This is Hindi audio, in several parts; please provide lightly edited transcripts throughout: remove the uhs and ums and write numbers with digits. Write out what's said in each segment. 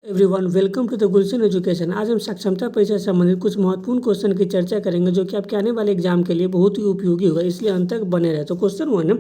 Everyone, welcome to the Gulshan Education. आज हम सक्षमता परीक्षा से संबंधित कुछ महत्वपूर्ण क्वेश्चन की चर्चा करेंगे जो कि आपके आने वाले एग्जाम के लिए बहुत ही उपयोगी होगा, इसलिए अंत तक बने रहे। तो क्वेश्चन 1,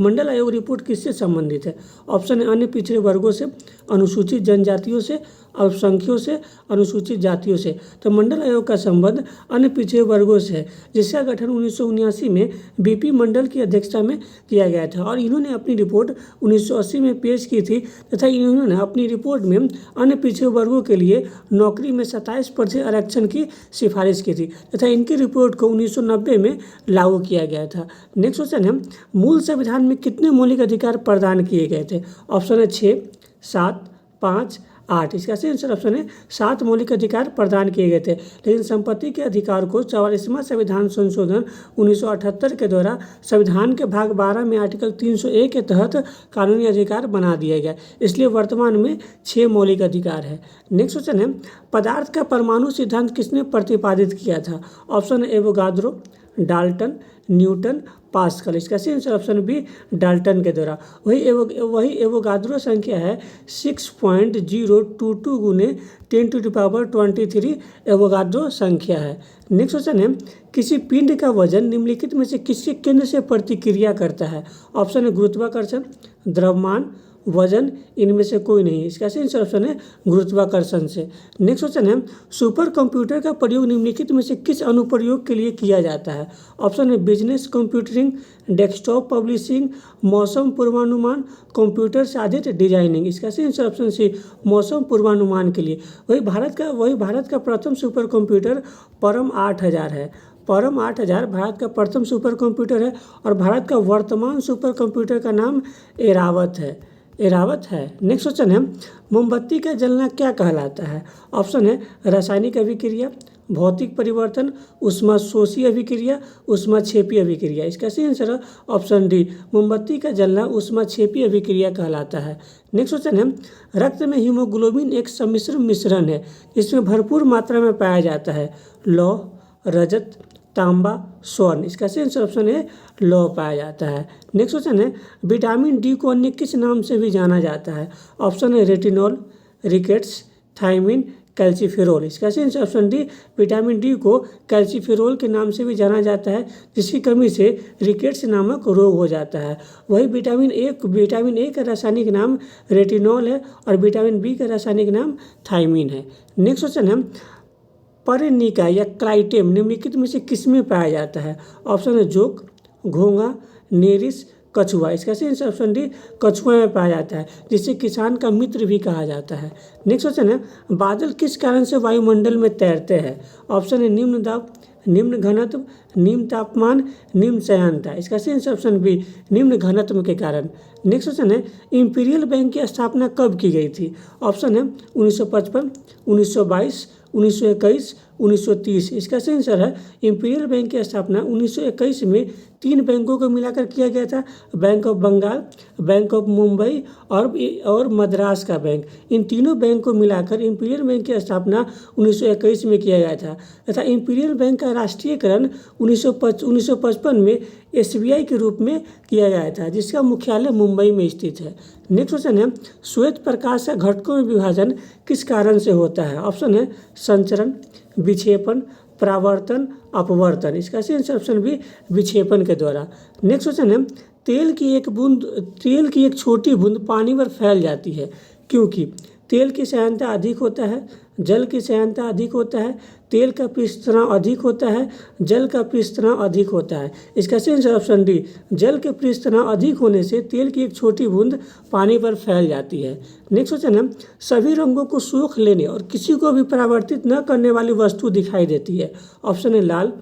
मंडल आयोग रिपोर्ट किससे संबंधित है? ऑप्शन है अन्य पिछड़े वर्गों से, अनुसूचित जनजातियों से, अल्पसंख्यकों से, अनुसूचित जातियों से। तो मंडल आयोग का संबंध अन्य पिछड़े वर्गों से है, जिसका गठन 1979 में बीपी मंडल की अध्यक्षता में किया गया था और इन्होंने अपनी रिपोर्ट 1980 में पेश की थी तथा इन्होंने अपनी रिपोर्ट में अन्य पिछड़े वर्गों के लिए नौकरी में 27% आरक्षण की सिफारिश की थी तथा इनकी रिपोर्ट को 1990 में लागू किया गया था। नेक्स्ट क्वेश्चन है, मूल संविधान में कितने मौलिक अधिकार प्रदान किए गए थे? ऑप्शन है 6, 7, 5, 8। इसका सही आंसर ऑप्शन है 7 मौलिक अधिकार प्रदान किए गए थे। लेकिन संपत्ति के अधिकार को 44वां संविधान संशोधन 1978 के द्वारा संविधान के भाग 12 में आर्टिकल 301 के तहत कानूनी अधिकार बना दिया गया, इसलिए वर्तमान में 6 मौलिक अधिकार है। नेक्स्ट क्वेश्चन है, पदार्थ का परमाणु सिद्धांत किसने प्रतिपादित किया था? ऑप्शन है एवोगाद्रो, डाल्टन, न्यूटन, पास्कल। इसका सही आंसर ऑप्शन बी, डाल्टन के द्वारा। वही एवोगाद्रो संख्या है 6.022 गुने 10⁻23 एवोगाद्रो संख्या है। नेक्स्ट क्वेश्चन है, किसी पिंड का वजन निम्नलिखित में से किसके केंद्र से प्रतिक्रिया करता है? ऑप्शन है गुरुत्वाकर्षण, द्रव्यमान, वजन, इनमें से कोई नहीं। इसका सही आंसर ऑप्शन है गुरुत्वाकर्षण से। नेक्स्ट क्वेश्चन है, सुपर कंप्यूटर का प्रयोग निम्नलिखित में से किस अनुप्रयोग के लिए किया जाता है? ऑप्शन है बिजनेस कंप्यूटिंग, डेस्कटॉप पब्लिशिंग, मौसम पूर्वानुमान, कंप्यूटर से आधारित डिजाइनिंग। इसका सही आंसर ऑप्शन सी, मौसम पूर्वानुमान के लिए। वही भारत का प्रथम सुपर कंप्यूटर परम 8000 है। परम 8000 भारत का प्रथम सुपर कंप्यूटर है और भारत का वर्तमान सुपर कंप्यूटर का नाम एरावत है। नेक्स्ट क्वेश्चन है, मोमबत्ती का जलना क्या कहलाता है? ऑप्शन है रासायनिक अभिक्रिया, भौतिक परिवर्तन, ऊष्माशोषी अभिक्रिया, ऊष्माक्षेपी अभिक्रिया। इसका सही आंसर है ऑप्शन डी, मोमबत्ती का जलना ऊष्माक्षेपी अभिक्रिया कहलाता है। नेक्स्ट क्वेश्चन है, रक्त में हीमोग्लोबिन एक सम्मिश्र मिश्रण है जिसमें भरपूर मात्रा में पाया जाता है। लौह, रजत, तांबा, स्वर्ण। इसका सही आंसर ऑप्शन है लौह पाया जाता है। नेक्स्ट क्वेश्चन है, विटामिन डी को अन्य किस नाम से भी जाना जाता है? ऑप्शन है रेटिनॉल, रिकेट्स, थायमिन, कैल्सीफेरोल। इसका सही answer option D, vitamin D को कैल्सीफेरोल के नाम से भी जाना जाता है, जिसकी कमी से रिकेट्स नामक रोग हो जाता है। वही विटामिन ए का रासायनिक नाम रेटिनॉल है और विटामिन बी का रासायनिक नाम थायमिन है। नेक्स्ट क्वेश्चन है, परनिका या क्लाइटेम निम्नलिखित में से किसमें पाया जाता है? ऑप्शन है जोंक, घोंघा, नेरिस, कछुआ। इसका सही आंसर ऑप्शन डी, कछुआ में पाया जाता है, जिसे किसान का मित्र भी कहा जाता है। नेक्स्ट क्वेश्चन है, बादल किस कारण से वायुमंडल में तैरते हैं? ऑप्शन है निम्न दाब, निम्न घनत्व, निम्न तापमान, निम्न श्यानता। इसका सही आंसर ऑप्शन बी, निम्न घनत्व के कारण। नेक्स्ट क्वेश्चन है, इंपीरियल बैंक की स्थापना कब की गई थी? ऑप्शन है 1955, 1922, 1921, 1930। इसका सही आंसर है इंपीरियल बैंक की स्थापना 1921 में 3 बैंकों को मिलाकर किया गया था, Bank of Bengal, Bank of Mumbai और मद्रास का बैंक। इन तीनों बैंक को मिलाकर इंपीरियल बैंक की स्थापना 1921 में किया गया था तथा इंपीरियल बैंक का राष्ट्रीयकरण 1955 में SBI के रूप में किया गया था, जिसका मुख्यालय मुंबई में स्थित है। नेक्स्ट क्वेश्चन है, श्वेत प्रकाश का घटकों में विभाजन किस कारण से होता है? ऑप्शन है संचरण, विक्षेपण, परावर्तन, अपवर्तन। इसका सही आंसर ऑप्शन बी, विक्षेपण के द्वारा। नेक्स्ट क्वेश्चन है, तेल की एक छोटी बूंद पानी पर फैल जाती है क्योंकि तेल की श्यानता अधिक होता है, जल की श्यानता अधिक होता है, तेल का पृष्ठ तनाव अधिक होता है, जल का पृष्ठ तनाव अधिक होता है। इसका सही आंसर ऑप्शन डी, जल के पृष्ठ तनाव अधिक होने से तेल की एक छोटी बूंद पानी पर फैल जाती है। नेक्स्ट क्वेश्चन है, सभी रंगों को सोख लेने और किसी को भी परावर्तित न करने वाली वस्तु दिखाई देती है। ऑप्शन है लाल,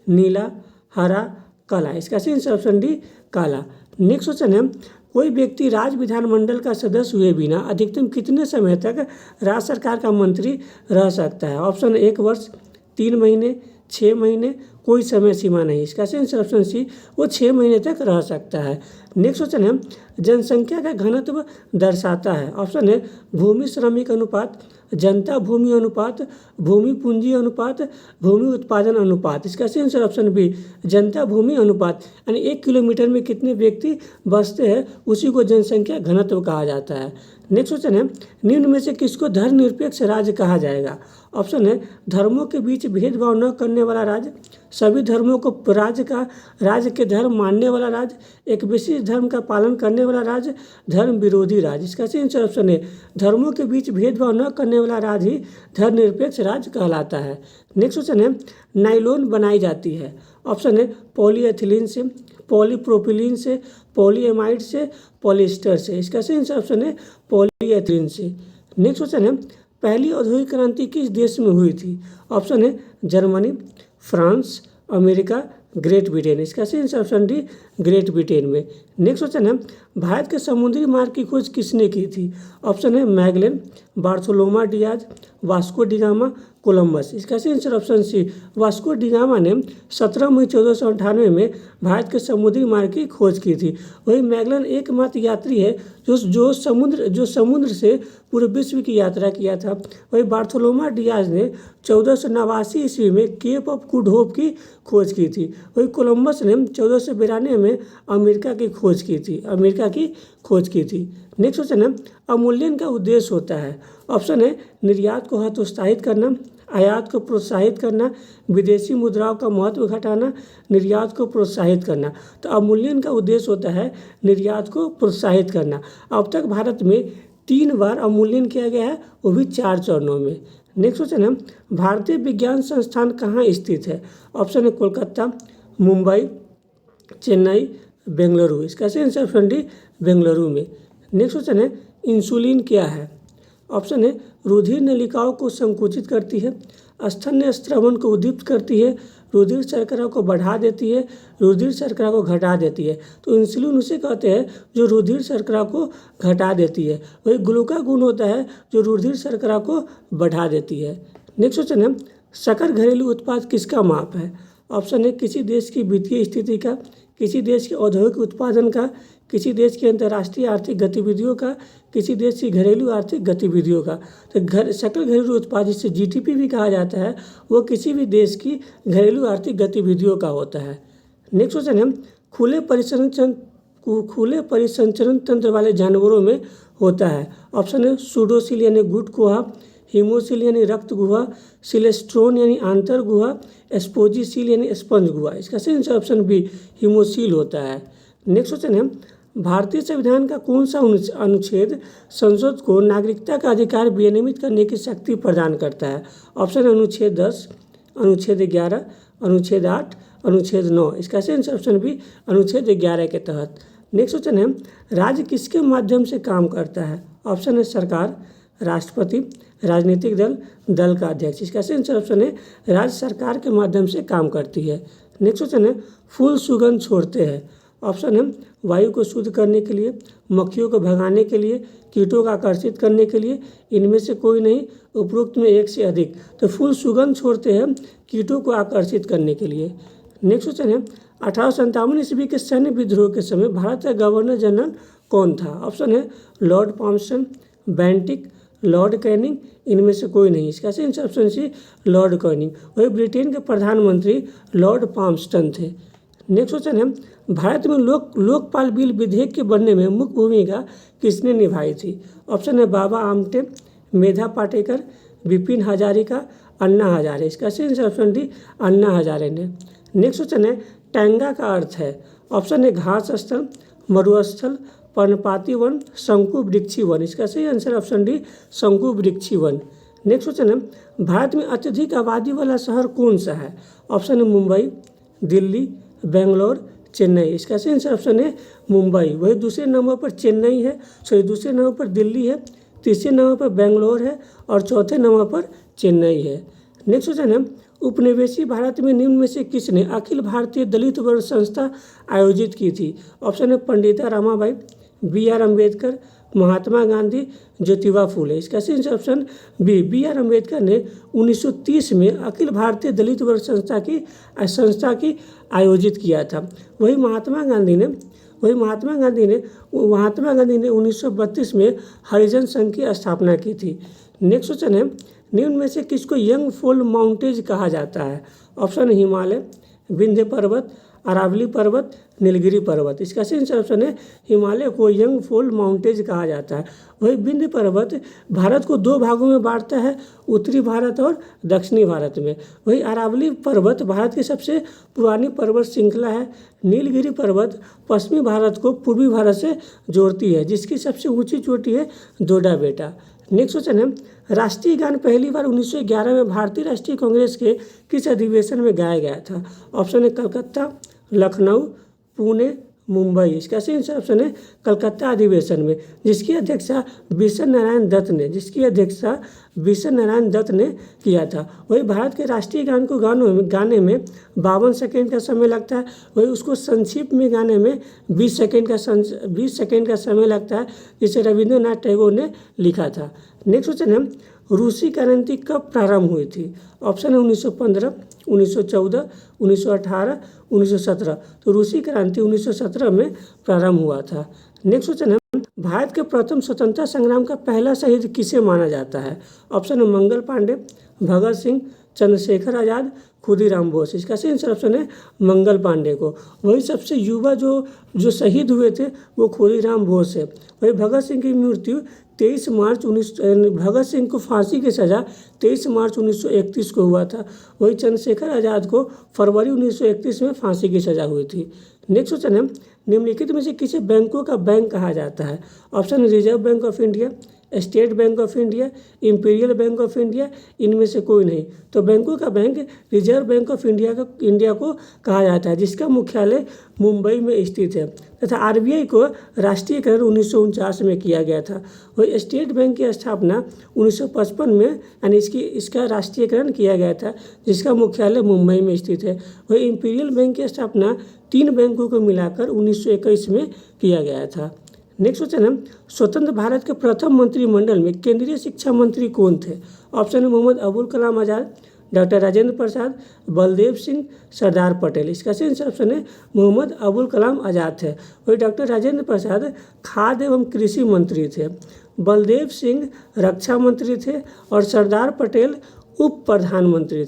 नीला, हरा, काला। इसका सही आंसर ऑप्शन डी, काला। नेक्स्ट क्वेश्चन है, कोई व्यक्ति राज्य विधानमंडल का सदस्य हुए बिना अधिकतम कितने समय तक राज्य सरकार का मंत्री रह सकता है? ऑप्शन 1 वर्ष, 3 महीने, 6 महीने, कोई समय सीमा नहीं। इसका सही आंसर ऑप्शन सी, वो 6 महीने तक रह सकता है। नेक्स्ट क्वेश्चन है, जनसंख्या का घनत्व दर्शाता है। ऑप्शन है भूमि श्रमिक अनुपात, जनता भूमि अनुपात, भूमि पूंजी अनुपात, भूमि उत्पादन अनुपात। इसका सही आंसर ऑप्शन बी, जनता भूमि अनुपात। यानी 1 किलोमीटर में कितने व्यक्ति बसते हैं उसी को जनसंख्या घनत्व कहा जाता है। नेक्स्ट क्वेश्चन है, निम्न में से किसको धर्मनिरपेक्ष राज्य कहा जाएगा? ऑप्शन है धर्मों के बीच भेदभाव न करने वाला राज्य, सभी धर्मों को राज्य के धर्म मानने वाला राज्य, एक विशेष धर्म का पालन करने वाला राज्य, धर्म विरोधी राज्य। इसका सही आंसर ऑप्शन है धर्मों के बीच भेदभाव न करने वाला राज्य ही धर्मनिरपेक्ष राज्य कहलाता है। नेक्स्ट क्वेश्चन है, नायलॉन बनाई जाती है? ऑप्शन है पॉलीएथिलीन से, पॉलीप्रोपिलीन से, पॉलीएमाइड से, पॉलिएस्टर से। इसका सही आंसर ऑप्शन है पॉलीएथिलीन से। नेक्स्ट क्वेश्चन है, पहली औद्योगिक क्रांति किस देश में हुई थी? ऑप्शन है Germany, France, America, great Britain. इसका सही answer option D great Britain में। नेक्स्ट क्वेश्चन है, भारत के समुद्री मार्ग की खोज किसने की थी? ऑप्शन है Magellan, Bartholomew Dias, Vasco da Gama, Columbus. इसका सही answer option C Vasco da Gama ने 17 मई 1498 में भारत के समुद्री मार्ग की खोज की थी। वही मैगलन एकमात्र यात्री है जो समुद्र से पूरे विश्व की यात्रा किया था। वही बार्थोलोमा डियाज ने 1489 ईस्वी में केप ऑफ गुड होप की खोज की थी। वही कोलंबस ने 1492 में अमेरिका की खोज की थी। नेक्स्ट क्वेश्चन है, अवमूल्यन का उद्देश्य होता है? ऑप्शन है निर्यात को हतोत्साहित करना, आयात को प्रोत्साहित करना, विदेशी मुद्राओं का महत्व घटाना, निर्यात को प्रोत्साहित करना। तो अवमूल्यन का उद्देश्य होता है निर्यात को प्रोत्साहित करना। अब तक भारत में 3 बार अवमूल्यन किया गया है, वो भी 4 चरणों में। नेक्स्ट क्वेश्चन है, भारतीय विज्ञान संस्थान कहाँ स्थित है? ऑप्शन है कोलकाता, मुंबई, चेन्नई, बेंगलुरु। इसका सही आंसर ऑप्शन डी बेंगलुरु में। नेक्स्ट क्वेश्चन है, इंसुलिन क्या है? ऑप्शन है रुधिर नलिकाओं को संकुचित करती है, स्तन्य स्त्रवण को उद्दीप्त करती है, रुधिर शर्करा को बढ़ा देती है, रुधिर शर्करा को घटा देती है। तो इंसुलिन उसे कहते हैं जो रुधिर शर्करा को घटा देती है। वही ग्लूकागोन होता है जो रुधिर शर्करा को बढ़ा देती है। नेक्स्ट क्वेश्चन है, सकल घरेलू उत्पाद किसका माप है? ऑप्शन है किसी देश की वित्तीय स्थिति का, किसी देश के औद्योगिक उत्पादन का, किसी देश की अंतर्राष्ट्रीय आर्थिक गतिविधियों का, किसी देश की घरेलू आर्थिक गतिविधियों का। तो सकल घरेलू उत्पाद जिसे जीडीपी भी कहा जाता है, वो किसी भी देश की घरेलू आर्थिक गतिविधियों का होता है। नेक्स्ट क्वेश्चन है, खुले परिसंचरण तंत्र वाले जानवरों में होता है? ऑप्शन है सूडोसील यानी गुट गुहा, हीमोसील यानी रक्त गुहा, सिलेस्ट्रोन यानी आंतर गुहा, एस्पोजीसील यानी स्पंज गुहा। इसका सही आंसर ऑप्शन बी हीमोसील होता है। नेक्स्ट क्वेश्चन है, भारतीय संविधान का कौन सा अनुच्छेद संसद को नागरिकता का अधिकार विनियमित करने की शक्ति प्रदान करता है? ऑप्शन है अनुच्छेद 10, अनुच्छेद 11, अनुच्छेद 8, अनुच्छेद 9। इसका सही आंसर ऑप्शन बी अनुच्छेद 11 के तहत। नेक्स्ट क्वेश्चन है, राज्य किसके माध्यम से काम करता है? ऑप्शन है सरकार, राष्ट्रपति, राजनीतिक दल का अध्यक्ष। इसका सही आंसर ऑप्शन है राज्य सरकार के माध्यम से काम करती है। नेक्स्ट क्वेश्चन है, फूल सुगंध छोड़ते हैं? ऑप्शन है वायु को शुद्ध करने के लिए, मक्खियों को भगाने के लिए, कीटों को आकर्षित करने के लिए, इनमें से कोई नहीं, उपरोक्त में एक से अधिक। तो फूल सुगंध छोड़ते हैं कीटों को आकर्षित करने के लिए। नेक्स्ट क्वेश्चन है, 1857 ईस्वी के सैन्य विद्रोह के समय भारत का गवर्नर जनरल कौन था? ऑप्शन है Lord Palmerston, Bentinck, Lord Canning, इनमें से कोई नहीं। इसका सही answer option C Lord Canning. वही ब्रिटेन के प्रधानमंत्री लॉर्ड पाल्मस्टन थे। नेक्स्ट क्वेश्चन है, भारत में लोकपाल बिल विधेयक के बनने में मुख्य भूमिका किसने निभाई थी? ऑप्शन है बाबा आमटे, मेधा पाटेकर, विपिन हजारिका, अन्ना हजारे। इसका सही answer option D Anna Hazare ने। नेक्स्ट क्वेश्चन है, टैंगा का अर्थ है? ऑप्शन है घास स्थल, मरुस्थल, पर्णपाती वन, शंकु वृक्षी वन। इसका सही आंसर ऑप्शन डी शंकु वृक्षी वन। नेक्स्ट क्वेश्चन है, भारत में अत्यधिक आबादी वाला शहर कौन सा है? ऑप्शन है मुंबई, दिल्ली, बेंगलोर, चेन्नई। इसका सही आंसर ऑप्शन है मुंबई। वही दूसरे नंबर पर चेन्नई है, दूसरे नंबर पर दिल्ली है, तीसरे नंबर पर बेंगलोर है और चौथे नंबर पर चेन्नई है। नेक्स्ट क्वेश्चन है, उपनिवेशी भारत में निम्न में से किसने अखिल भारतीय दलित वर्ग संस्था आयोजित की थी? ऑप्शन है पंडिता रमाबाई, BR अम्बेडकर, महात्मा गांधी, ज्योतिबा फूले। इसका सही answer option B BR Ambedkar ने 1930 में अखिल भारतीय दलित वर्ग संस्था की आयोजित किया था। वही महात्मा गांधी ने 1932 में हरिजन संघ की स्थापना की थी। नेक्स्ट क्वेश्चन है, निम्न में से किसको यंग फोल्ड माउंटेज कहा जाता है? ऑप्शन हिमालय, विंध्य पर्वत, अरावली पर्वत, नीलगिरी पर्वत। इसका सही आंसर ऑप्शन है हिमालय को यंग फोल्ड माउंटेज कहा जाता है। वही विंध्य पर्वत भारत को दो भागों में बांटता है, उत्तरी भारत और दक्षिणी भारत में। वही अरावली पर्वत भारत की सबसे पुरानी पर्वत श्रृंखला है। नीलगिरी पर्वत पश्चिमी भारत को पूर्वी भारत से जोड़ती है, जिसकी सबसे ऊंची चोटी है दोडा बेटा। नेक्स्ट क्वेश्चन है राष्ट्रीय गान पहली बार 1911 में भारतीय राष्ट्रीय कांग्रेस के किस अधिवेशन में गाया गया था? ऑप्शन है कलकत्ता, लखनऊ, पुणे, मुंबई। इसका सही आंसर ऑप्शन है कलकत्ता अधिवेशन में, जिसकी अध्यक्षता बिशन नारायण दत्त ने किया था। वही भारत के राष्ट्रीय गान को गाने में 52 सेकेंड का समय लगता है। वही उसको संक्षिप्त में गाने में 20 सेकेंड का समय लगता है, जिसे रविंद्रनाथ टैगोर ने लिखा था। नेक्स्ट क्वेश्चन है रूसी क्रांति कब प्रारंभ हुई थी? ऑप्शन है 1915, 1914, 1918, 1917। तो रूसी क्रांति 1917 में प्रारंभ हुआ था। नेक्स्ट क्वेश्चन है भारत के प्रथम स्वतंत्रता संग्राम का पहला शहीद किसे माना जाता है? ऑप्शन है मंगल पांडे, भगत सिंह, चंद्रशेखर आज़ाद, खुदीराम बोस। इसका सही आंसर ऑप्शन है मंगल पांडे को। वही सबसे युवा जो शहीद हुए थे वो खुदीराम बोस है। वही भगत सिंह की मृत्यु भगत सिंह को फांसी की सज़ा 23 मार्च 1931 को हुआ था। वही चंद्रशेखर आज़ाद को फरवरी 1931 में फांसी की सज़ा हुई थी। नेक्स्ट क्वेश्चन है निम्नलिखित में से किसे बैंकों का बैंक कहा जाता है? ऑप्शन है reserve bank of India, state bank of India, imperial bank of India, इनमें से कोई नहीं। तो बैंकों का bank reserve bank of India को कहा जाता है, जिसका मुख्यालय मुंबई में स्थित है। तथा आरबीआई को राष्ट्रीयकरण 1949 में किया गया था। वही स्टेट बैंक की स्थापना 1955 में यानी इसका राष्ट्रीयकरण किया गया था, जिसका मुख्यालय मुंबई में स्थित है। वही इंपीरियल बैंक की स्थापना 3 बैंकों को मिलाकर 1921 में किया गया था। नेक्स्ट क्वेश्चन है स्वतंत्र भारत के प्रथम मंत्रिमंडल में केंद्रीय शिक्षा मंत्री कौन थे? ऑप्शन है मोहम्मद अबुल कलाम आज़ाद, डॉक्टर राजेंद्र प्रसाद, बलदेव सिंह, सरदार पटेल। इसका सही आंसर ऑप्शन है मोहम्मद अबुल कलाम आज़ाद थे। वही डॉक्टर राजेंद्र प्रसाद खाद्य एवं कृषि मंत्री थे, बलदेव सिंह रक्षा मंत्री थे और सरदार पटेल उप प्रधानमंत्री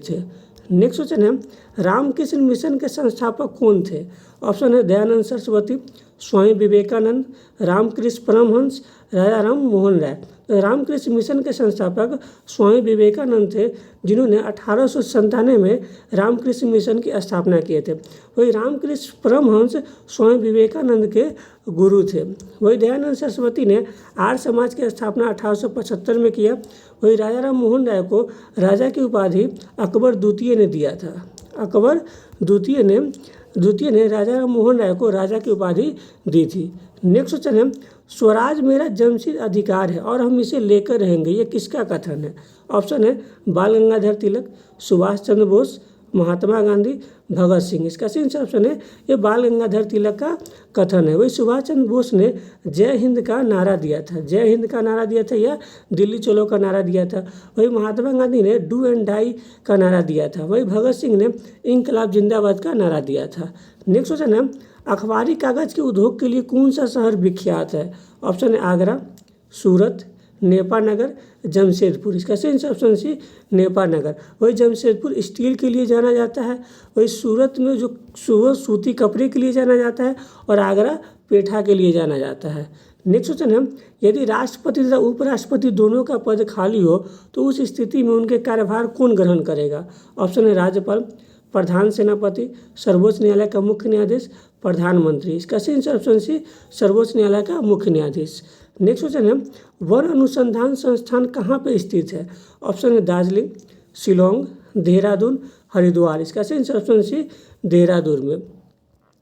थे। नेक्स्ट क्वेश्चन है रामकृष्ण मिशन के संस्थापक कौन थे? ऑप्शन है दयानंद सरस्वती, स्वामी विवेकानंद, रामकृष्ण परमहंस, राजा राम मोहन राय। तो रामकृष्ण मिशन के संस्थापक स्वामी विवेकानंद थे, जिन्होंने 1897 में रामकृष्ण मिशन की स्थापना किए थे। वही रामकृष्ण परमहंस स्वामी विवेकानंद के गुरु थे। वही दयानंद सरस्वती ने आर्य समाज की स्थापना 1875 में किया। वही राजा राम मोहन राय को राजा की उपाधि अकबर द्वितीय ने दिया था। अकबर द्वितीय ने राजा राम मोहन राय को राजा की उपाधि दी थी। नेक्स्ट क्वेश्चन है स्वराज मेरा जन्मसिद्ध अधिकार है और हम इसे लेकर रहेंगे, ये किसका कथन है? ऑप्शन है बाल गंगाधर तिलक, सुभाष चंद्र बोस, महात्मा गांधी, भगत सिंह। इसका सही ऑप्शन है ये बाल गंगाधर तिलक का कथन है। वही सुभाष चंद्र बोस ने जय हिंद का नारा दिया था या दिल्ली चलो का नारा दिया था। वही महात्मा गांधी ने डू एंड डाई का नारा दिया था। वही भगत सिंह ने इंकलाब जिंदाबाद का नारा दिया था। नेक्स्ट क्वेश्चन है अखबारी कागज के उद्योग के लिए कौन सा शहर विख्यात है? ऑप्शन है आगरा, सूरत, नेपानगर, जमशेदपुर। इसका सही ऑप्शन सी नेपानगर। वही जमशेदपुर स्टील के लिए जाना जाता है। वही सूरत में जो सूती कपड़े के लिए जाना जाता है और आगरा पेठा के लिए जाना जाता है। नेक्स्ट क्वेश्चन है यदि राष्ट्रपति तथा उपराष्ट्रपति दोनों का पद खाली हो तो उस स्थिति में उनके कार्यभार कौन ग्रहण करेगा? ऑप्शन है राज्यपाल, प्रधान सेनापति, सर्वोच्च न्यायालय का मुख्य न्यायाधीश, प्रधानमंत्री। इसका सही ऑप्शन सी सर्वोच्च न्यायालय का मुख्य न्यायाधीश। नेक्स्ट क्वेश्चन है वन अनुसंधान संस्थान कहाँ पे स्थित है? ऑप्शन है दार्जिलिंग, शिलोंग, देहरादून, हरिद्वार। इसका सही ऑप्शन सी देहरादून में।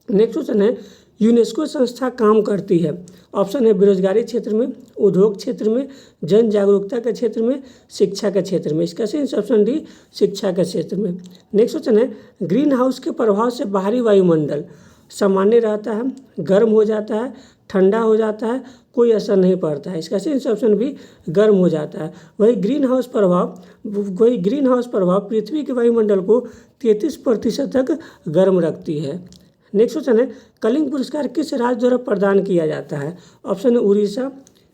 नेक्स्ट क्वेश्चन है यूनेस्को संस्था काम करती है। ऑप्शन है बेरोजगारी क्षेत्र में, उद्योग क्षेत्र में, जन जागरूकता के क्षेत्र में, शिक्षा के क्षेत्र में। इसका सही ऑप्शन डी शिक्षा के क्षेत्र में। नेक्स्ट क्वेश्चन है ग्रीन हाउस के प्रभाव से बाहरी वायुमंडल सामान्य रहता है, गर्म हो जाता है, ठंडा हो जाता है, कोई असर नहीं पड़ता है। इसका सही ऑप्शन भी गर्म हो जाता है। वही ग्रीन हाउस प्रभाव पृथ्वी के वायुमंडल को 33% तक गर्म रखती है। नेक्स्ट क्वेश्चन है कलिंग पुरस्कार किस राज्य द्वारा प्रदान किया जाता है? ऑप्शन है उड़ीसा,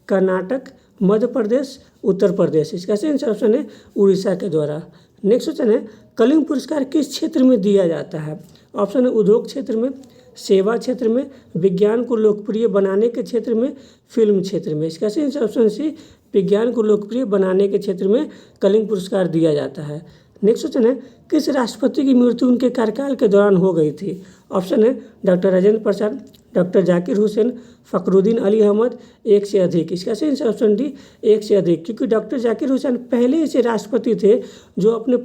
कर्नाटक, मध्य प्रदेश, उत्तर प्रदेश। इसका सही ऑप्शन है उड़ीसा के द्वारा। नेक्स्ट क्वेश्चन है कलिंग पुरस्कार किस क्षेत्र में दिया जाता है? ऑप्शन है उद्योग क्षेत्र में, सेवा क्षेत्र में, विज्ञान को लोकप्रिय बनाने के क्षेत्र में, फिल्म क्षेत्र में। इसका सही ऑप्शन सी विज्ञान को लोकप्रिय बनाने के क्षेत्र में कलिंग पुरस्कार दिया जाता है। नेक्स्ट क्वेश्चन है किस राष्ट्रपति की मृत्यु उनके कार्यकाल के दौरान हो गई थी? ऑप्शन है डॉक्टर राजेंद्र प्रसाद, डॉक्टर जाकिर हुसैन, फखरुद्दीन अली अहमद, एक से अधिक। इसका सही ऑप्शन डी एक से अधिक, क्योंकि डॉक्टर जाकिर हुसैन पहले ऐसे राष्ट्रपति थे जो अपने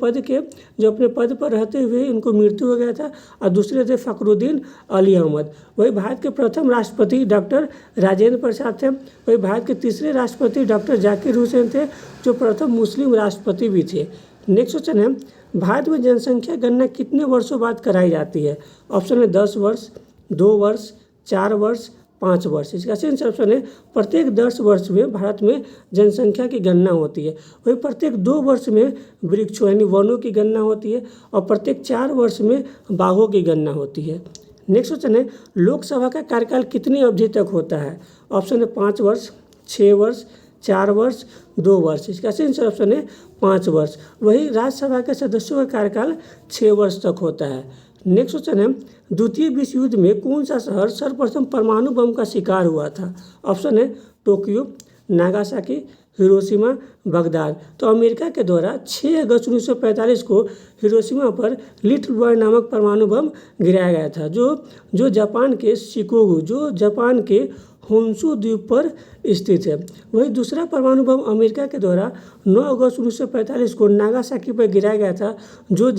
पद पर रहते हुए उनको मृत्यु हो गया था, और दूसरे थे फखरुद्दीन अली अहमद। वही भारत के प्रथम राष्ट्रपति डॉक्टर राजेंद्र प्रसाद थे। वही भारत के तीसरे राष्ट्रपति डॉक्टर जाकिर हुसैन थे, जो प्रथम मुस्लिम राष्ट्रपति भी थे। नेक्स्ट क्वेश्चन है भारत में जनसंख्या गणना कितने वर्षों बाद कराई जाती है? ऑप्शन है 10 वर्ष, 2 वर्ष, 4 वर्ष, 5 वर्ष। इसका सही ऑप्शन है प्रत्येक 10 वर्ष में भारत में जनसंख्या की गणना होती है। वही प्रत्येक 2 वर्ष में वृक्षों यानी वनों की गणना होती है, और प्रत्येक 4 वर्ष में बाघों की गणना होती है। नेक्स्ट क्वेश्चन है लोकसभा का कार्यकाल कितनी अवधि तक होता है? ऑप्शन है 5 वर्ष, 6 वर्ष, 4 वर्ष, 2 वर्ष। इसका सही ऑप्शन है 5 वर्ष। वही राज्यसभा के सदस्यों का कार्यकाल 6 वर्ष तक होता है। नेक्स्ट क्वेश्चन है द्वितीय विश्व युद्ध में कौन सा शहर सर्वप्रथम परमाणु बम का शिकार हुआ था? ऑप्शन है टोक्यो, नागासाकी, हिरोशिमा, बगदाद। तो अमेरिका के द्वारा 6 अगस्त 1945 को हिरोशिमा पर लिटिल बॉय नामक परमाणु बम गिराया गया था, जो जापान के शिकोगु, जो जापान के होन्शु द्वीप पर स्थित है। वही दूसरा परमाणु बम अमेरिका के द्वारा 9 अगस्त 1945 को नागासाकी पर गिराया गया था, जो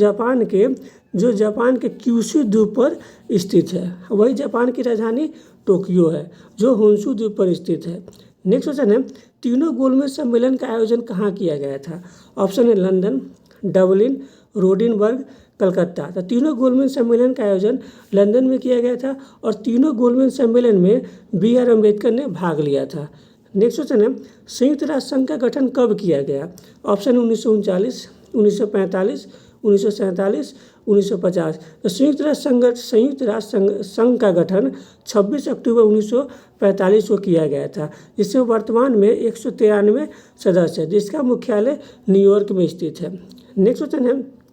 जापान के क्यूशु द्वीप पर स्थित है। वही जापान की राजधानी टोक्यो है, जो होन्शु द्वीप पर स्थित है। नेक्स्ट क्वेश्चन है तीनों गोलमेज सम्मेलन का आयोजन कहाँ किया गया था? ऑप्शन है लंदन, डबलिन, रोडिनबर्ग, कलकत्ता। तो तीनों गोलमेज सम्मेलन का आयोजन लंदन में किया गया था, और तीनों गोलमेज सम्मेलन में BR अम्बेडकर ने भाग लिया था। नेक्स्ट क्वेश्चन है संयुक्त राष्ट्र संघ का गठन कब किया गया? ऑप्शन है 1939, 1945, 1947, 1950। तो संयुक्त राष्ट्र संघ का गठन 26 अक्टूबर 1945 को किया गया था, जिसमें वर्तमान में 193 सदस्य है, जिसका मुख्यालय न्यूयॉर्क में स्थित है। नेक्स्ट क्वेश्चन है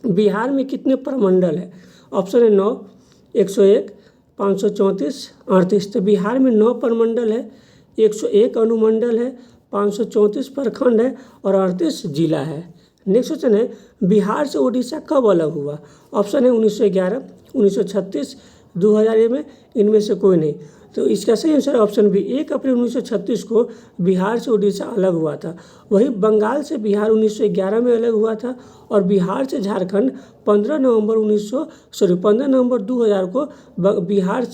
बिहार में कितने प्रमंडल है? ऑप्शन है 9, 101, 534, 38। तो बिहार में 9 प्रमंडल है, 101 अनुमंडल है, 534 प्रखंड है, और 38 जिला है। नेक्स्ट क्वेश्चन है बिहार से उड़ीसा कब अलग हुआ? ऑप्शन है 1911, 1936, 2000 में इनमें से कोई नहीं। तो इसका सही आंसर ऑप्शन बी 1 अप्रैल 1936 को बिहार से उड़ीसा अलग हुआ था। वही बंगाल से बिहार 1911 में अलग हुआ था, और बिहार से झारखंड 15 नवंबर 2000 को बिहार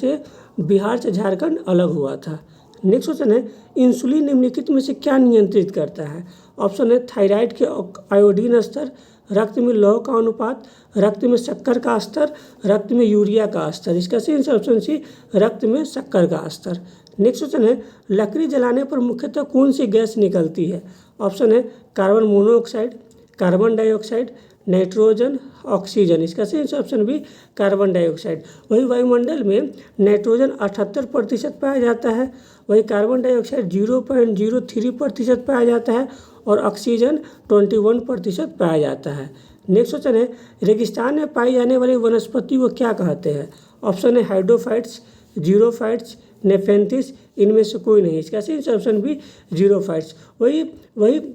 से झारखंड अलग हुआ था। नेक्स्ट क्वेश्चन है इंसुलिन निम्नलिखित में से क्या नियंत्रित करता है? ऑप्शन है थायराइड के आयोडीन स्तर, रक्त में लौह का अनुपात, रक्त में शक्कर का स्तर, रक्त में यूरिया का स्तर। इसका सही आंसर ऑप्शन सी रक्त में शक्कर का स्तर। नेक्स्ट क्वेश्चन है लकड़ी जलाने पर मुख्यतः कौन सी गैस निकलती है? ऑप्शन है carbon monoxide, carbon dioxide, nitrogen, oxygen. इसका सही answer option B carbon dioxide. वही वायुमंडल में नाइट्रोजन 78% पाया जाता है, वही कार्बन डाइऑक्साइड 0.03% पाया जाता है, और ऑक्सीजन 21% पाया जाता है। नेक्स्ट क्वेश्चन है रेगिस्तान में पाई जाने वाली वनस्पति को क्या कहते हैं? ऑप्शन है हाइड्रोफाइट्स, जीरोफाइट्स, नेफेंथिस, इनमें से कोई नहीं। इसका सही ऑप्शन बी जीरोफाइट्स। वही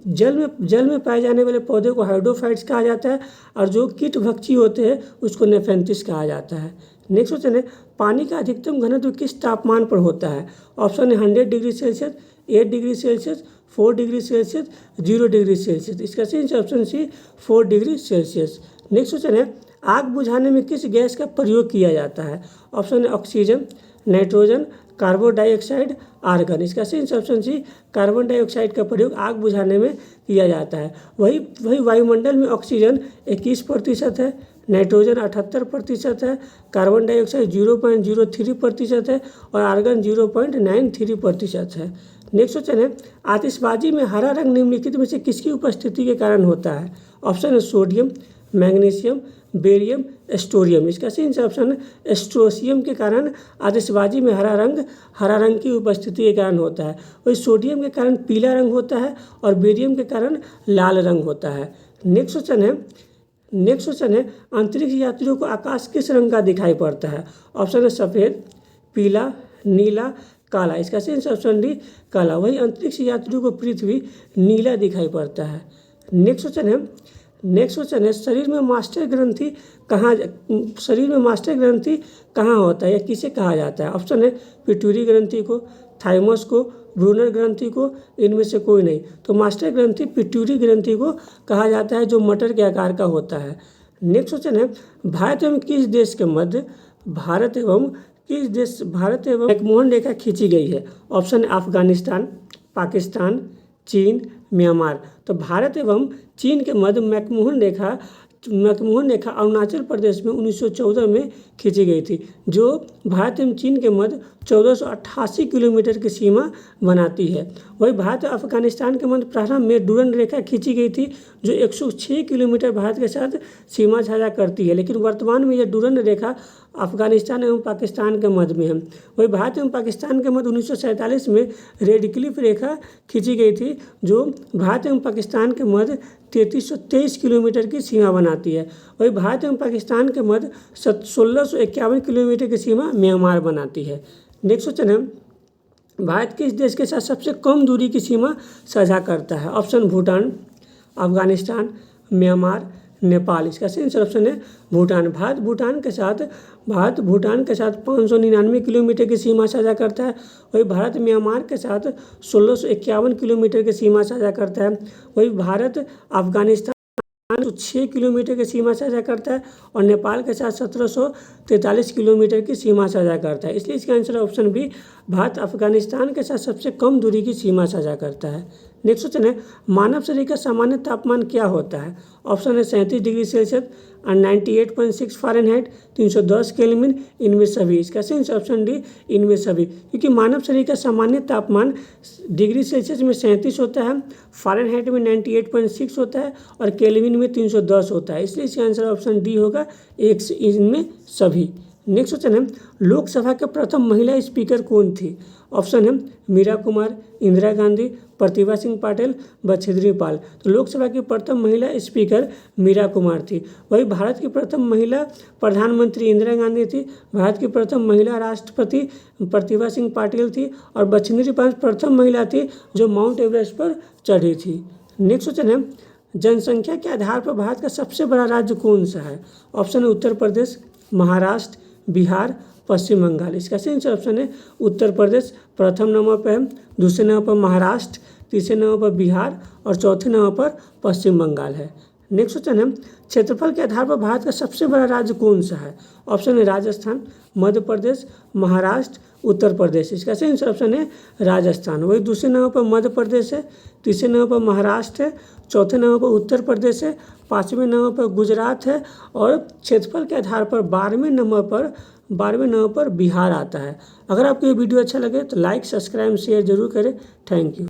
जल में पाए जाने वाले पौधे को हाइड्रोफाइट्स कहा जाता है, और जो कीटभक्षी होते हैं उसको नेफेंथिस कहा जाता है। नेक्स्ट क्वेश्चन है पानी का अधिकतम घनत्व किस तापमान पर होता है? ऑप्शन है 100 degree Celsius, 8 degree Celsius, 4 degree Celsius, 0 degree Celsius. इसका सही option C 4 degree Celsius. Next question है आग बुझाने में किस गैस का प्रयोग किया जाता है? ऑप्शन है oxygen, nitrogen, carbon dioxide, argon. इसका सही ऑप्शन सी कार्बन डाइऑक्साइड का प्रयोग आग बुझाने में किया जाता है। वही वायुमंडल में ऑक्सीजन 21% है, नाइट्रोजन 78% है, कार्बन डाइऑक्साइड 0.03% है, और आर्गन 0.93% है। नेक्स्ट क्वेश्चन है आतिशबाजी में हरा रंग निम्नलिखित में से किसकी उपस्थिति के कारण होता है? ऑप्शन है सोडियम, मैग्नीशियम, बेरियम, एस्टोरियम। इसका सही ऑप्शन है एस्ट्रोसियम के कारण आतिशबाजी में हरा रंग की उपस्थिति के कारण होता है। वही सोडियम के कारण पीला रंग होता है, और बेरियम के कारण लाल रंग होता है। नेक्स्ट क्वेश्चन है नेक्स्ट क्वेश्चन है अंतरिक्ष यात्रियों को आकाश किस रंग का दिखाई पड़ता है? ऑप्शन है सफ़ेद, पीला, नीला, काला। इसका सही ऑप्शन डी काला। वही अंतरिक्ष यात्रियों को पृथ्वी नीला दिखाई पड़ता है। नेक्स्ट क्वेश्चन है शरीर में मास्टर ग्रंथि कहाँ होता है या किसे कहा जाता है? ऑप्शन है पिट्यूटरी ग्रंथि को, थाइमस को, ब्रूनर ग्रंथि को, इनमें से कोई नहीं। तो मास्टर ग्रंथि पिट्यूटरी ग्रंथि को कहा जाता है जो मटर के आकार का होता है। नेक्स्ट क्वेश्चन है भारत एवं मैकमोहन रेखा खींची गई है? ऑप्शन है अफगानिस्तान, पाकिस्तान, चीन, म्यांमार। तो भारत एवं चीन के मध्य मैकमोहन रेखा अरुणाचल प्रदेश में 1914 में खींची गई थी, जो भारत एवं चीन के मध्य 1488 किलोमीटर की सीमा बनाती है। वही भारत और अफगानिस्तान के मध्य प्रारंभ में डुरन रेखा खींची गई थी, जो 106 किलोमीटर भारत के साथ सीमा साझा करती है, लेकिन वर्तमान में यह डुरन रेखा अफगानिस्तान एवं पाकिस्तान के मध्य में है। वही भारत एवं पाकिस्तान के मध्य 1947 में रेड क्लिफ रेखा खींची गई थी, जो भारत एवं पाकिस्तान के मध्य 3323 किलोमीटर की सीमा बनाती है। वही भारत एवं पाकिस्तान के मध्य 1651 किलोमीटर की सीमा म्यांमार बनाती है। नेक्स्ट क्वेश्चन है भारत किस देश के साथ सबसे कम दूरी की सीमा साझा करता है? Option Bhutan, Afghanistan, Myanmar, Nepal. इसका सही ऑप्शन है भूटान। भारत भूटान के साथ 599 किलोमीटर की सीमा साझा करता है। वही भारत म्यांमार के साथ 1651 किलोमीटर की सीमा साझा करता है। वही भारत अफगानिस्तान 6 किलोमीटर की सीमा साझा करता है और नेपाल के साथ 1743 किलोमीटर की सीमा साझा करता है। इसलिए इसका answer option B Bharat Afghanistan के साथ सबसे कम दूरी की सीमा साझा करता है। नेक्स्ट क्वेश्चन है मानव शरीर का सामान्य तापमान क्या होता है? ऑप्शन है 37 डिग्री सेल्सियस और 98.6 फ़ारेनहाइट, 310 केल्विन, इनमें सभी। इसका सही ऑप्शन डी इनमें सभी, क्योंकि मानव शरीर का सामान्य तापमान डिग्री सेल्सियस में 37 होता है, फ़ारेनहाइट में 98.6 होता है और केल्विन में 310 होता है। इसलिए इसका आंसर ऑप्शन डी होगा एक इनमें सभी। नेक्स्ट क्वेश्चन है लोकसभा के प्रथम महिला स्पीकर कौन थी? ऑप्शन है मीरा कुमार, इंदिरा गांधी, प्रतिभा सिंह पाटिल, बछेंद्री पाल। तो लोकसभा की प्रथम महिला स्पीकर मीरा कुमार थी। वही भारत की प्रथम महिला प्रधानमंत्री इंदिरा गांधी थी। भारत की प्रथम महिला राष्ट्रपति प्रतिभा सिंह पाटिल थी और बछेंद्री पाल प्रथम महिला थी जो माउंट एवरेस्ट पर चढ़ी थी। नेक्स्ट क्वेश्चन है जनसंख्या के आधार पर भारत का सबसे बड़ा राज्य कौन सा है? ऑप्शन है उत्तर प्रदेश, महाराष्ट्र, बिहार, पश्चिम बंगाल। इसका सही ऑप्शन है उत्तर प्रदेश प्रथम नंबर पर है, दूसरे नंबर पर महाराष्ट्र, तीसरे नंबर पर बिहार और चौथे नंबर पर पश्चिम बंगाल है। नेक्स्ट क्वेश्चन है क्षेत्रफल के आधार पर भारत का सबसे बड़ा राज्य कौन सा है? ऑप्शन है राजस्थान, मध्य प्रदेश, महाराष्ट्र, उत्तर प्रदेश। इसका सही क्षेत्रफल है राजस्थान। वही दूसरे नंबर पर मध्य प्रदेश है, तीसरे नंबर पर महाराष्ट्र है, चौथे नंबर पर उत्तर प्रदेश है, पाँचवें नंबर पर गुजरात है और क्षेत्रफल के आधार पर 12वें नंबर पर बिहार आता है। अगर आपको ये वीडियो अच्छा लगे तो लाइक, सब्सक्राइब, शेयर जरूर करें। Thank you.